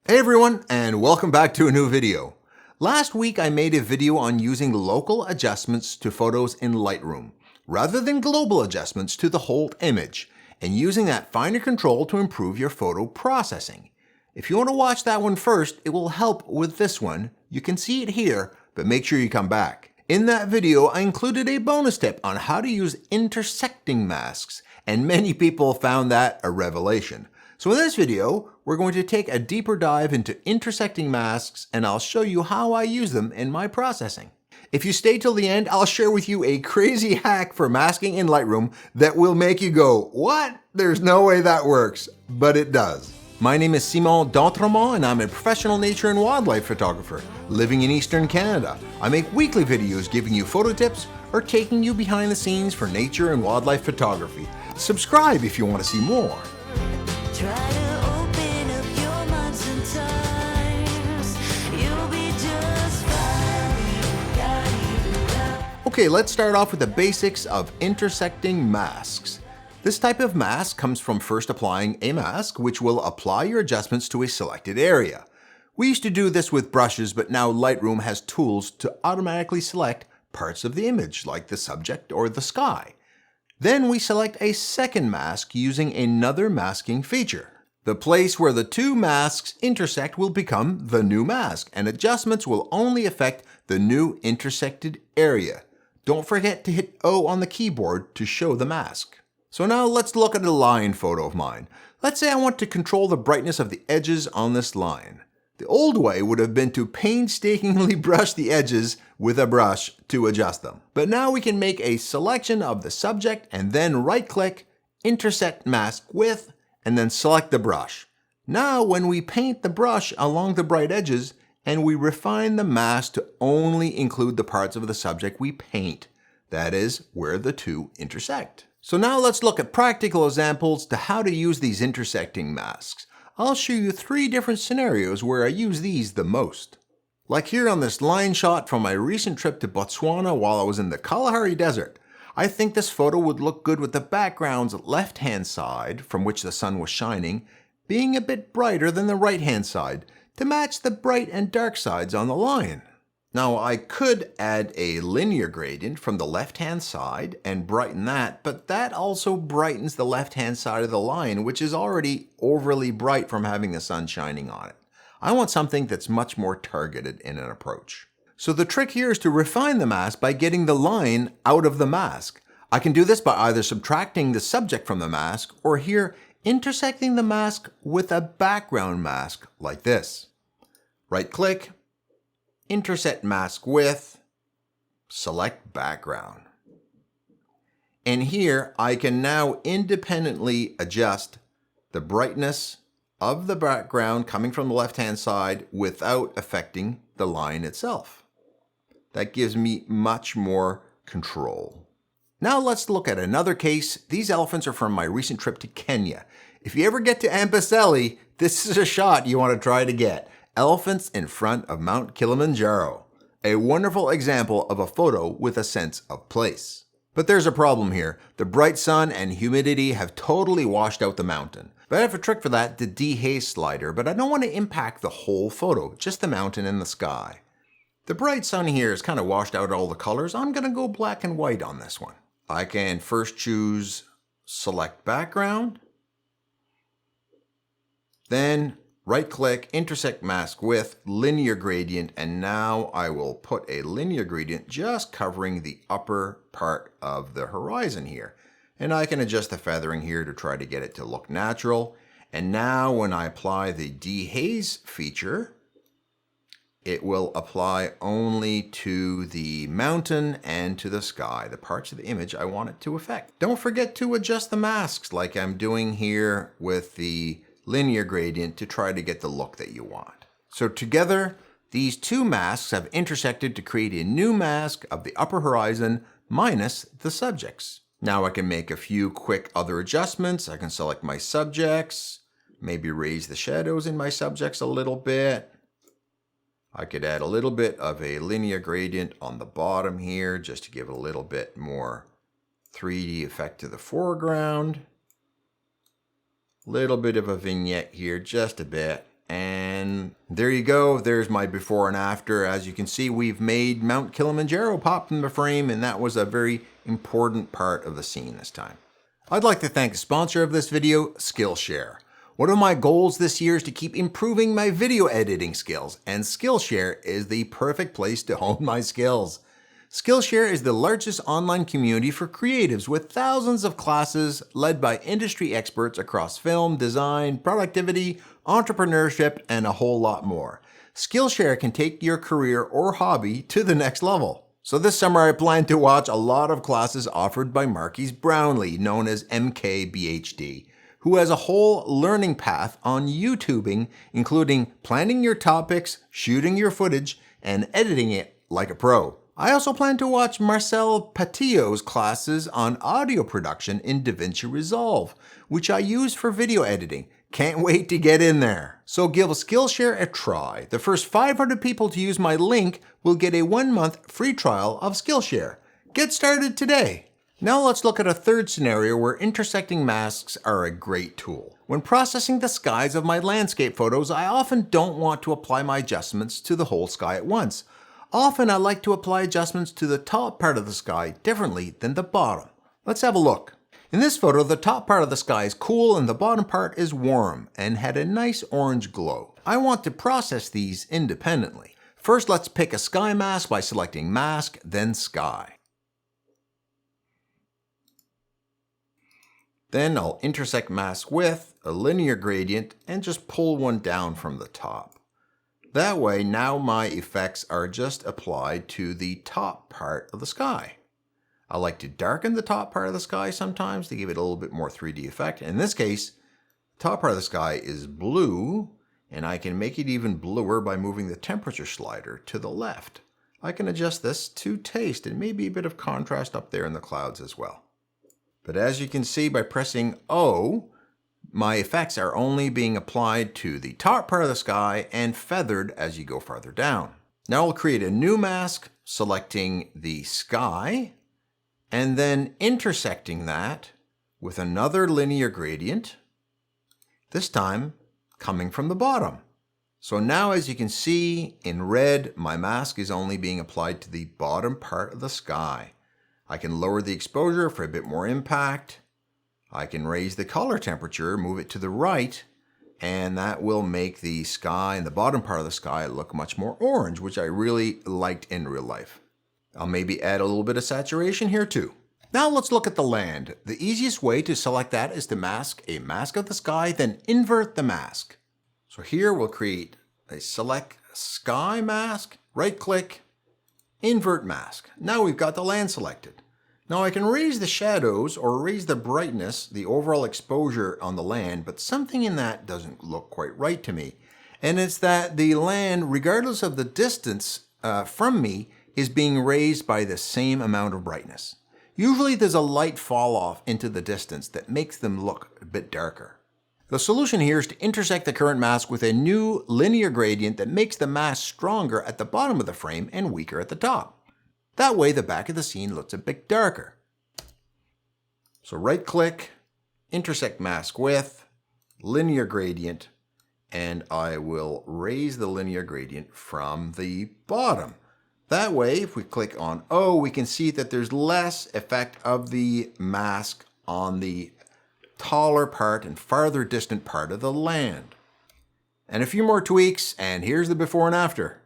Hey everyone, and welcome back to a new video. Last week I made a video on using local adjustments to photos in Lightroom, rather than global adjustments to the whole image, and using that finer control to improve your photo processing. If you want to watch that one first, it will help with this one. You can see it here, but make sure you come back. In that video, I included a bonus tip on how to use intersecting masks, and many people found that a revelation. So in this video, we're going to take a deeper dive into intersecting masks, and I'll show you how I use them in my processing. If you stay till the end, I'll share with you a crazy hack for masking in Lightroom that will make you go, what? There's no way that works, but it does. My name is Simon D'Entremont, and I'm a professional nature and wildlife photographer living in Eastern Canada. I make weekly videos giving you photo tips or taking you behind the scenes for nature and wildlife photography. Subscribe if you want to see more. Try to open up your mind sometimes. You'll be just fine. Okay, let's start off with the basics of intersecting masks. This type of mask comes from first applying a mask, which will apply your adjustments to a selected area. We used to do this with brushes, but now Lightroom has tools to automatically select parts of the image, like the subject or the sky. Then we select a second mask using another masking feature. The place where the two masks intersect will become the new mask, and adjustments will only affect the new intersected area. Don't forget to hit O on the keyboard to show the mask. So now let's look at a line photo of mine. Let's say I want to control the brightness of the edges on this line. The old way would have been to painstakingly brush the edges with a brush to adjust them. But now we can make a selection of the subject and then right-click, intersect mask with, and then select the brush. Now when we paint the brush along the bright edges and we refine the mask to only include the parts of the subject we paint, that is, where the two intersect. So now let's look at practical examples to how to use these intersecting masks. I'll show you 3 different scenarios where I use these the most. Like here on this line shot from my recent trip to Botswana while I was in the Kalahari Desert. I think this photo would look good with the background's left-hand side, from which the sun was shining, being a bit brighter than the right-hand side to match the bright and dark sides on the line. Now I could add a linear gradient from the left-hand side and brighten that, but that also brightens the left-hand side of the line, which is already overly bright from having the sun shining on it. I want something that's much more targeted in an approach. So the trick here is to refine the mask by getting the line out of the mask. I can do this by either subtracting the subject from the mask or here intersecting the mask with a background mask like this. Right-click, intersect mask with, select background. And here I can now independently adjust the brightness of the background coming from the left-hand side without affecting the line itself. That gives me much more control. Now let's look at another case. These elephants are from my recent trip to Kenya. If you ever get to Amboseli, this is a shot you want to try to get. Elephants in front of Mount Kilimanjaro. A wonderful example of a photo with a sense of place. But there's a problem here. The bright sun and humidity have totally washed out the mountain. But I have a trick for that, the Dehaze slider, but I don't want to impact the whole photo, just the mountain and the sky. The bright sun here has kind of washed out all the colors. I'm going to go black and white on this one. I can first choose select background, then right-click, intersect mask with, linear gradient, and now I will put a linear gradient just covering the upper part of the horizon here. And I can adjust the feathering here to try to get it to look natural. And now when I apply the Dehaze feature, it will apply only to the mountain and to the sky, the parts of the image I want it to affect. Don't forget to adjust the masks like I'm doing here with the linear gradient to try to get the look that you want. So together, these two masks have intersected to create a new mask of the upper horizon minus the subjects. Now I can make a few quick other adjustments. I can select my subjects, maybe raise the shadows in my subjects a little bit. I could add a little bit of a linear gradient on the bottom here just to give a little bit more 3D effect to the foreground. Little bit of a vignette here, just a bit, and There you go, there's my before and after. As you can see, we've made Mount Kilimanjaro pop from the frame, and that was a very important part of the scene this time. I'd like to thank the sponsor of this video, Skillshare. One of my goals this year is to keep improving my video editing skills, and Skillshare is the perfect place to hone my skills. Skillshare is the largest online community for creatives with thousands of classes led by industry experts across film, design, productivity, entrepreneurship, and a whole lot more. Skillshare can take your career or hobby to the next level. So this summer I plan to watch a lot of classes offered by Marquise Brownlee, known as MKBHD, who has a whole learning path on YouTubing, including planning your topics, shooting your footage, and editing it like a pro. I also plan to watch Marcel Patillo's classes on audio production in DaVinci Resolve, which I use for video editing. Can't wait to get in there. So give Skillshare a try. The first 500 people to use my link will get a 1-month free trial of Skillshare. Get started today. Now let's look at a third scenario where intersecting masks are a great tool. When processing the skies of my landscape photos, I often don't want to apply my adjustments to the whole sky at once. Often I like to apply adjustments to the top part of the sky differently than the bottom. Let's have a look. In this photo, the top part of the sky is cool and the bottom part is warm and had a nice orange glow. I want to process these independently. First, let's pick a sky mask by selecting Mask, then Sky. Then I'll intersect mask with a linear gradient and just pull one down from the top. That way, now my effects are just applied to the top part of the sky. I like to darken the top part of the sky sometimes to give it a little bit more 3D effect. In this case, the top part of the sky is blue, and I can make it even bluer by moving the temperature slider to the left. I can adjust this to taste and maybe a bit of contrast up there in the clouds as well. But as you can see by pressing O, my effects are only being applied to the top part of the sky and feathered as you go farther down. Now I'll create a new mask, selecting the sky, and then intersecting that with another linear gradient, this time coming from the bottom. So now as you can see in red, my mask is only being applied to the bottom part of the sky. I can lower the exposure for a bit more impact. I can raise the color temperature, move it to the right, and that will make the sky and the bottom part of the sky look much more orange, which I really liked in real life. I'll maybe add a little bit of saturation here too. Now let's look at the land. The easiest way to select that is to mask a mask of the sky, then invert the mask. So here we'll create a select sky mask, right click, invert mask. Now we've got the land selected. Now I can raise the shadows or raise the brightness, the overall exposure on the land, but something in that doesn't look quite right to me. And it's that the land, regardless of the distance from me, is being raised by the same amount of brightness. Usually there's a light fall off into the distance that makes them look a bit darker. The solution here is to intersect the current mask with a new linear gradient that makes the mask stronger at the bottom of the frame and weaker at the top. That way the back of the scene looks a bit darker. So right click, intersect mask with, linear gradient, and I will raise the linear gradient from the bottom. That way, if we click on O, we can see that there's less effect of the mask on the taller part and farther distant part of the land. And a few more tweaks, and here's the before and after.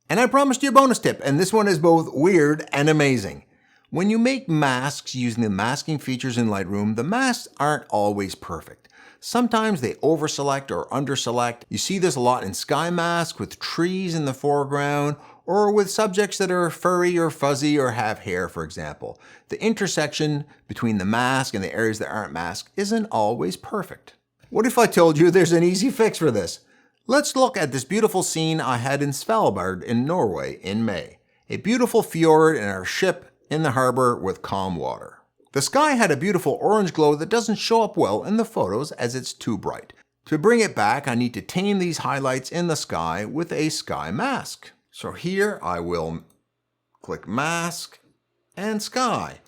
And I promised you a bonus tip, and this one is both weird and amazing. When you make masks using the masking features in Lightroom, the masks aren't always perfect. Sometimes they overselect or underselect. You see this a lot in sky masks with trees in the foreground, or with subjects that are furry or fuzzy or have hair, for example. The intersection between the mask and the areas that aren't masked isn't always perfect. What if I told you there's an easy fix for this? Let's look at this beautiful scene I had in Svalbard in Norway in May. A beautiful fjord and our ship in the harbor with calm water. The sky had a beautiful orange glow that doesn't show up well in the photos as it's too bright. To bring it back, I need to tame these highlights in the sky with a sky mask. So here I will click Mask and Sky.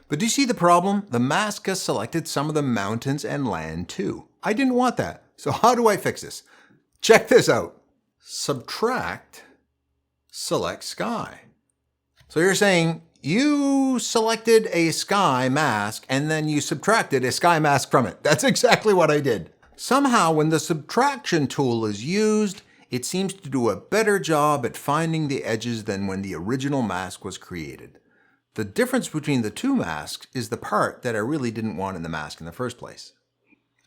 But do you see the problem? The mask has selected some of the mountains and land too. I didn't want that. So how do I fix this? Check this out. subtract, select sky. So you're saying you selected a sky mask and then you subtracted a sky mask from it. That's exactly what I did. Somehow when the subtraction tool is used, it seems to do a better job at finding the edges than when the original mask was created. The difference between the two masks is the part that I really didn't want in the mask in the first place.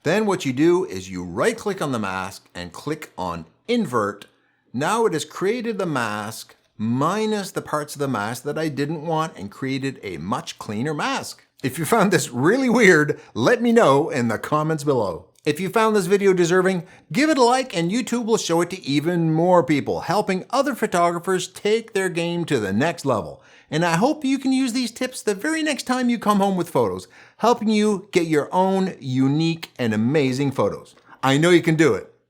Then what you do is you right click on the mask and click on invert. Now it has created the mask minus the parts of the mask that I didn't want and created a much cleaner mask. If you found this really weird, let me know in the comments below. If you found this video deserving, give it a like and YouTube will show it to even more people, helping other photographers take their game to the next level. And I hope you can use these tips the very next time you come home with photos, helping you get your own unique and amazing photos. I know you can do it.